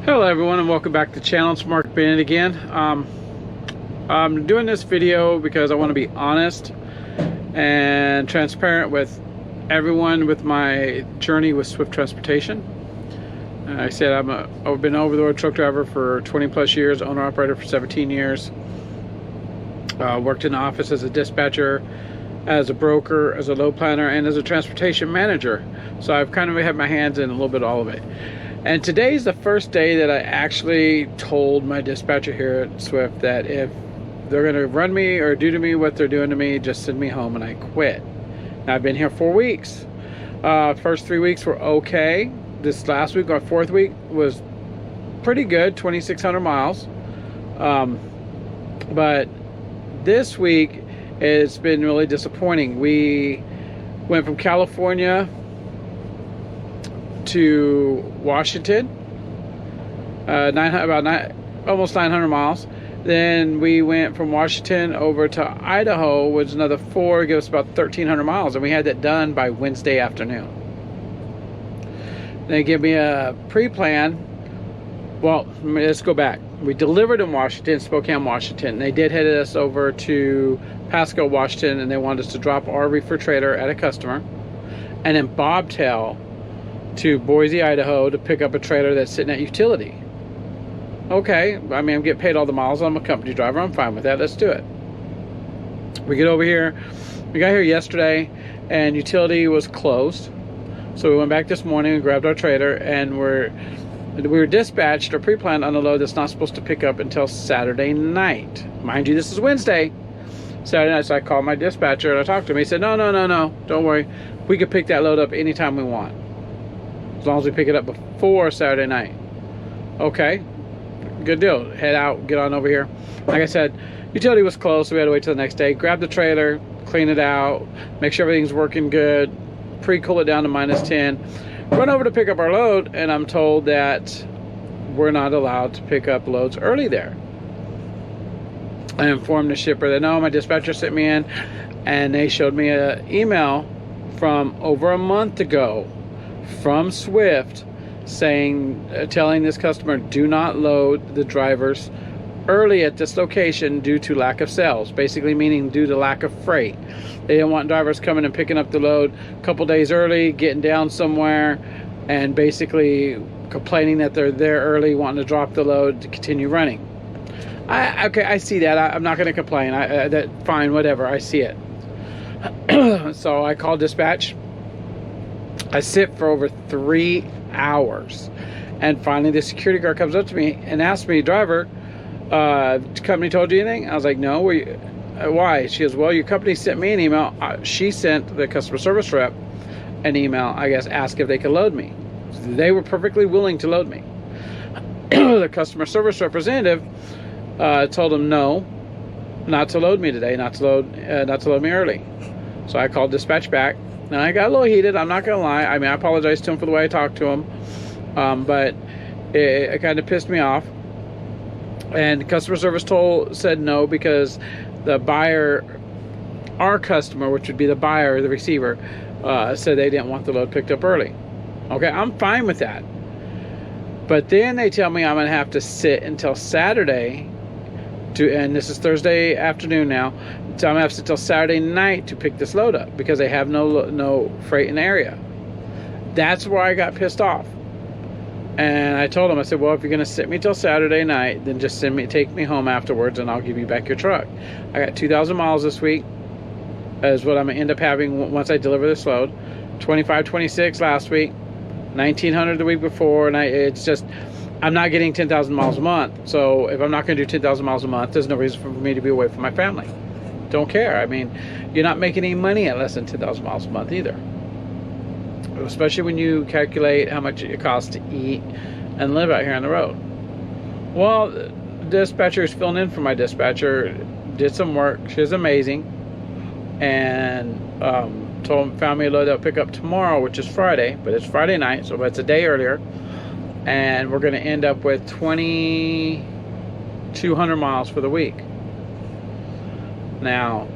Hello everyone and welcome back to the channel. It's Mark Bennett again. I'm doing this video because I want to be honest and transparent with everyone with my journey with Swift Transportation. I said I've been an over-the-road truck driver for 20 plus years, owner-operator for 17 years. Worked in the office as a dispatcher, as a broker, as a load planner, and as a transportation manager. So I've kind of had my hands in a little bit of all of it. And today's the first day that I actually told my dispatcher here at Swift that if they're going to run me or do to me what they're doing to me, just send me home and I quit. Now, I've been here 4 weeks. First 3 weeks were okay. This last week, our fourth week, was pretty good, 2,600 miles. But this week, it's been really disappointing. We went from California to Washington, almost 900 miles. Then we went from Washington over to Idaho, which is another 4, give us about 1,300 miles, and we had that done by Wednesday afternoon. They give me a pre-plan. Well, let's go back. We delivered in Washington, Spokane, Washington. They did head us over to Pasco, Washington, and they wanted us to drop our reefer trailer at a customer, and then bobtail to Boise, Idaho to pick up a trailer that's sitting at utility. Okay, I mean, I'm getting paid all the miles. I'm a company driver. I'm fine with that. Let's do it. We get over here. We got here yesterday, and utility was closed. So we went back this morning and grabbed our trailer, and we were dispatched or pre-planned on a load that's not supposed to pick up until Saturday night. Mind you, this is Wednesday. Saturday night, so I called my dispatcher and I talked to him. He said, no, don't worry. We can pick that load up anytime we want, as long as we pick it up before Saturday night. Okay, good deal. Head out, get on over here. Like I said, utility was closed, so we had to wait till the next day. Grab the trailer, clean it out, make sure everything's working good, pre-cool it down to -10. Run over to pick up our load, and I'm told that we're not allowed to pick up loads early there. I informed the shipper that no, my dispatcher sent me in, and they showed me an email from over a month ago from Swift telling this customer, do not load the drivers early at this location due to lack of sales, basically meaning due to lack of freight. They didn't want drivers coming and picking up the load a couple days early, getting down somewhere, and basically complaining that they're there early, wanting to drop the load to continue running. Okay, I see that. I'm not going to complain. That fine, whatever. I see it. So I called dispatch. I sit for over 3 hours, and finally the security guard comes up to me and asks me, driver, company told you anything? I was like, no. Why? She goes, well, your company sent me an email. She sent the customer service rep an email, I guess, ask if they could load me. They were perfectly willing to load me. The customer service representative told them no, not to load me today, not to load me early. So I called dispatch back. Now, I got a little heated, I'm not going to lie. I mean, I apologize to him for the way I talked to him, but it kind of pissed me off. And customer service said no, because the buyer, our customer, which would be the buyer, the receiver, said they didn't want the load picked up early. Okay, I'm fine with that. But then they tell me I'm going to have to sit until Saturday, and this is Thursday afternoon now, so I'm going to have to sit until Saturday night to pick this load up because they have no freight in the area. That's where I got pissed off. And I told them, I said, well, if you're going to sit me till Saturday night, then just take me home afterwards, and I'll give you back your truck. I got 2,000 miles this week, is what I'm going to end up having once I deliver this load. 26 last week, 1,900 the week before, and it's just, I'm not getting 10,000 miles a month. So if I'm not going to do 10,000 miles a month, there's no reason for me to be away from my family. Don't care. I mean, you're not making any money at less than 10,000 miles a month either. Especially when you calculate how much it costs to eat and live out here on the road. Well, the dispatcher is filling in for my dispatcher, did some work. She was amazing, and found me a load that I'll pick up tomorrow, which is Friday, but it's Friday night, so it's a day earlier, and we're going to end up with 2,200 miles for the week. Now,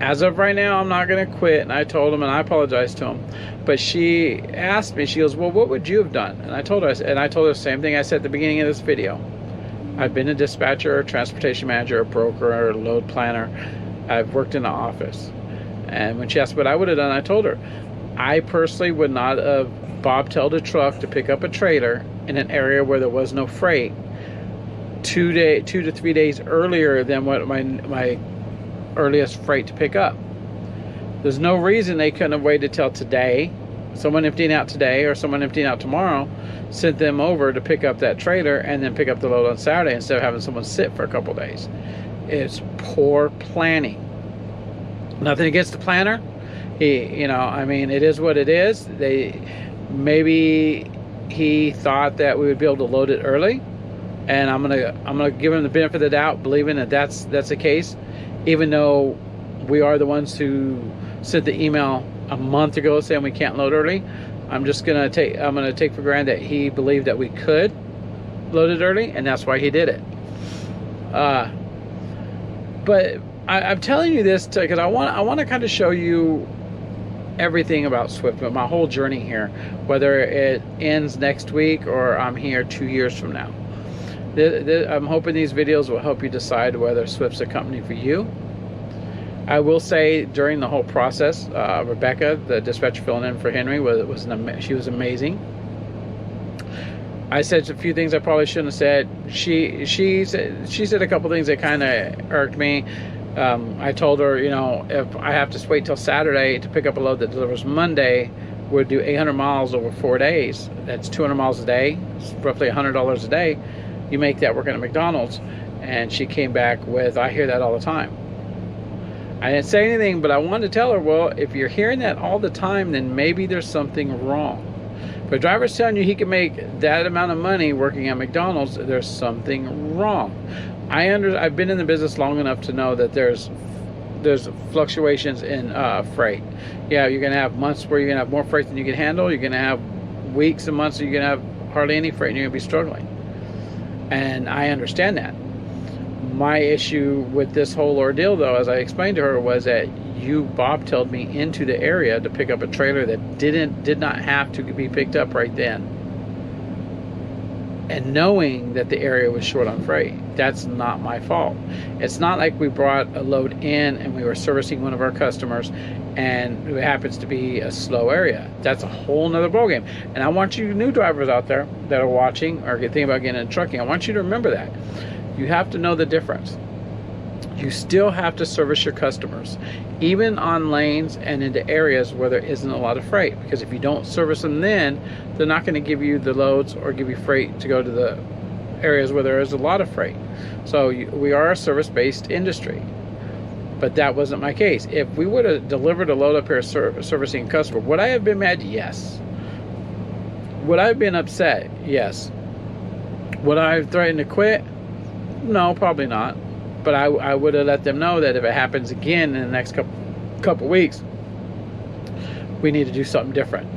As of right now, I'm not going to quit. And I told him, and I apologized to him. But she asked me, she goes, well, what would you have done? And I told her the same thing I said at the beginning of this video. I've been a dispatcher, transportation manager, a broker, a load planner. I've worked in the office. And when she asked what I would have done, I told her, I personally would not have bobtailed a truck to pick up a trailer in an area where there was no freight 2 to 3 days earlier than what my earliest freight to pick up. There's no reason they couldn't have waited till today, someone emptying out today or someone emptying out tomorrow, sent them over to pick up that trailer and then pick up the load on Saturday instead of having someone sit for a couple days. It's poor planning. Nothing against the planner. I mean, it is what it is. Maybe he thought that we would be able to load it early, and I'm gonna give him the benefit of the doubt, believing that that's the case, even though we are the ones who sent the email a month ago saying we can't load early. I'm gonna take for granted that he believed that we could load it early, and that's why he did it. But I'm telling you this because I want to kind of show you everything about Swift, but my whole journey here, whether it ends next week or I'm here 2 years from now. I'm hoping these videos will help you decide whether Swift's a company for you. I will say during the whole process, Rebecca, the dispatcher filling in for Henry, she was amazing. I said a few things I probably shouldn't have said. She said a couple things that kind of irked me. I told her, if I have to wait till Saturday to pick up a load that delivers Monday, we'll do 800 miles over 4 days. That's 200 miles a day. It's roughly $100 a day. You make that working at McDonald's. And she came back with, I hear that all the time. I didn't say anything, but I wanted to tell her, well, if you're hearing that all the time, then maybe there's something wrong. If a driver's telling you he can make that amount of money working at McDonald's, there's something wrong. I've been in the business long enough to know that there's fluctuations in freight. Yeah, you're gonna have months where you're gonna have more freight than you can handle. You're gonna have weeks and months where you're gonna have hardly any freight and you're gonna be struggling. And I understand that. My issue with this whole ordeal, though, as I explained to her, was that you bobtailed me into the area to pick up a trailer that did not have to be picked up right then. And knowing that the area was short on freight, that's not my fault. It's not like we brought a load in and we were servicing one of our customers and it happens to be a slow area. That's a whole nother ballgame. And I want you new drivers out there that are watching or thinking about getting into trucking, I want you to remember that. You have to know the difference. You still have to service your customers, even on lanes and into areas where there isn't a lot of freight. Because if you don't service them then, they're not going to give you the loads or give you freight to go to the areas where there is a lot of freight. So we are a service-based industry. But that wasn't my case. If we would have delivered a load up here servicing a customer, would I have been mad? Yes. Would I have been upset? Yes. Would I have threatened to quit? No, probably not. But I would have let them know that if it happens again in the next couple weeks, we need to do something different.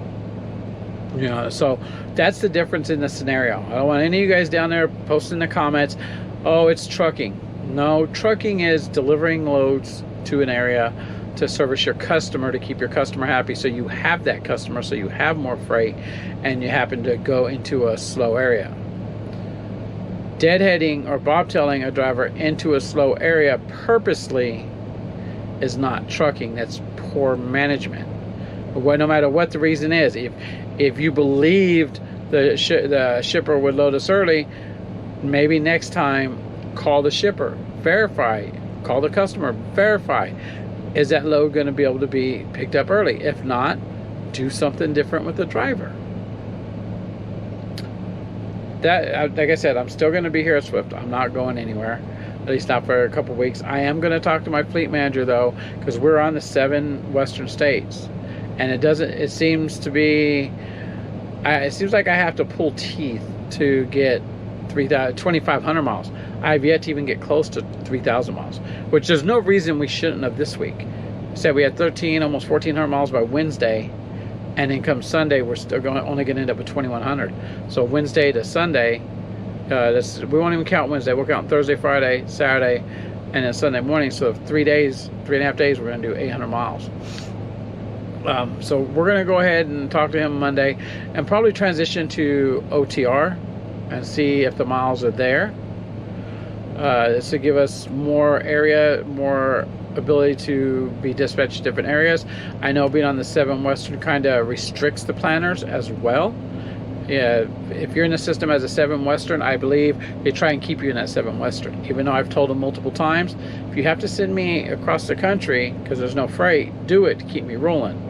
So that's the difference in the scenario. I don't want any of you guys down there posting in the comments, oh, it's trucking. No, trucking is delivering loads to an area to service your customer, to keep your customer happy, so you have that customer, so you have more freight, and you happen to go into a slow area. Deadheading or bobtailing a driver into a slow area purposely is not trucking. That's poor management. But no matter what the reason is, if you believed the shipper would load us early, maybe next time call the shipper, verify, call the customer, verify, is that load going to be able to be picked up early? If not, do something different with the driver. That, like I said, I'm still going to be here at Swift. I'm not going anywhere, at least not for a couple weeks. I am going to talk to my fleet manager, though, because we're on the 7 western states, and it seems like I have to pull teeth to get 2,500 miles. I've yet to even get close to 3,000 miles, which there's no reason we shouldn't have this week. Said we had almost 1,400 miles by Wednesday. And then come Sunday, we're still only going to end up with 2,100. So Wednesday to Sunday, we won't even count Wednesday. We'll count Thursday, Friday, Saturday, and then Sunday morning. So 3.5 days, we're going to do 800 miles. So we're going to go ahead and talk to him Monday and probably transition to OTR and see if the miles are there. This will give us more area, more ability to be dispatched to different areas. I know being on the 7 Western kind of restricts the planners as well. Yeah, if you're in the system as a 7 Western, I believe they try and keep you in that 7 Western. Even though I've told them multiple times, if you have to send me across the country because there's no freight, do it to keep me rolling.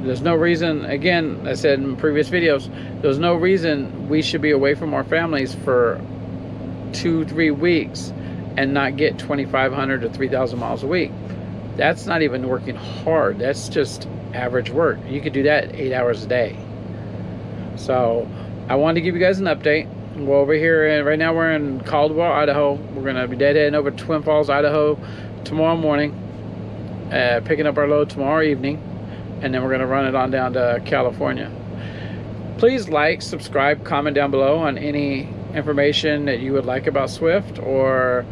There's no reason, again, I said in previous videos, there's no reason we should be away from our families for 2-3 weeks and not get 2,500 to 3,000 miles a week. That's not even working hard. That's just average work. You could do that 8 hours a day. So I wanted to give you guys an update. We're over here, and right now we're in Caldwell, Idaho. We're going to be deadheading over to Twin Falls, Idaho tomorrow morning, picking up our load tomorrow evening, and then we're going to run it on down to California. Please like, subscribe, comment down below on any information that you would like about Swift, or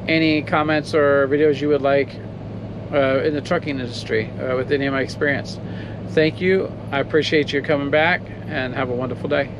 any comments or videos you would like in the trucking industry with any of my experience. Thank you. I appreciate you coming back, and have a wonderful day.